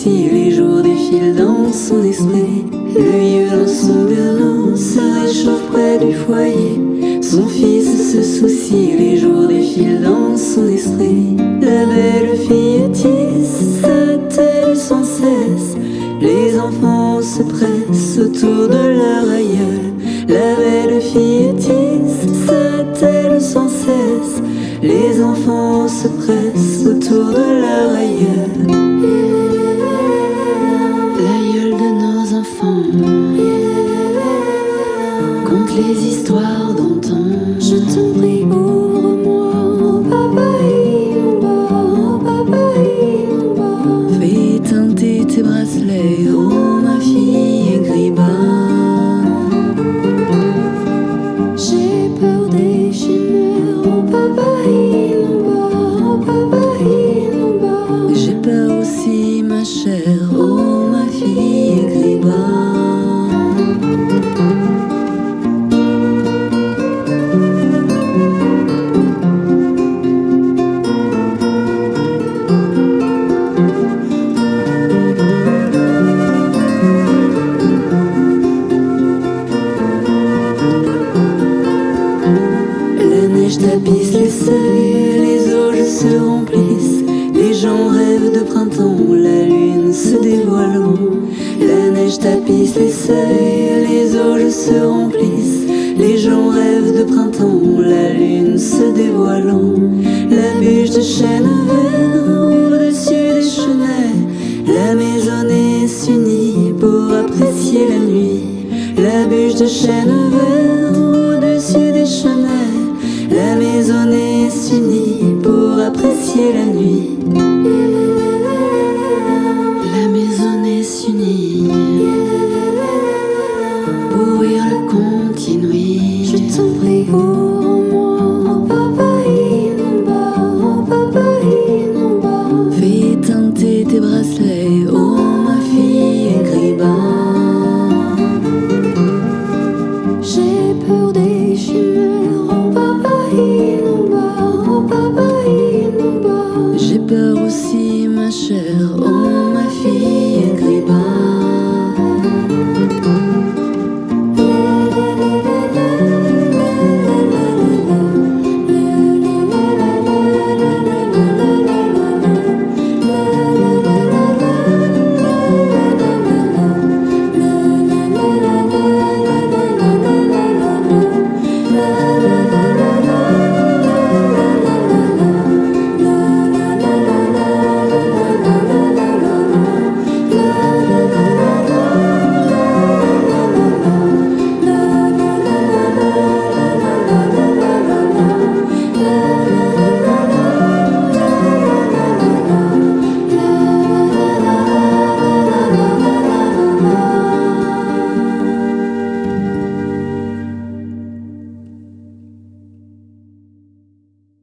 soucis, les jours défilent dans son esprit. Le vieux dans son berceau se réchauffe près du foyer. Son fils se soucie, les jours défilent dans son esprit. La belle fillettisse s'attelle sans cesse. Les enfants se pressent autour de leur aïeul. La belle fillettisse s'attelle sans cesse. Les enfants se pressent autour de leur aïeul. L'aïeul de nos enfants conte les histoires d'antan. Je t'en prie, ouvre-moi, oh papa, oh papa, fais teinter tes bracelets, oh ma fille Griba. J'ai peur des chimères, oh papa, oh papa, j'ai peur aussi ma chère, oh ma fille Griba. Tapisse les seuils, les auges se remplissent. Les gens rêvent de printemps, la lune se dévoilant. La neige tapisse les seuils, les auges se remplissent. Les gens rêvent de printemps, la lune se dévoilant. La bûche de chêne vert au-dessus des chenets. La maisonnée s'unit pour apprécier la nuit. La bûche de chêne vert au-dessus des chenets. La maisonnée s'unit pour apprécier la nuit. La maisonnée s'unit pour ouvrir le conte inouï. Je t'en prie, ouvre-moi, oh papa, oh papa, fais teinter tes bracelets, oh ma fille Griba. J'ai peur des chimères, oh papa, j'ai peur aussi ma chère, oh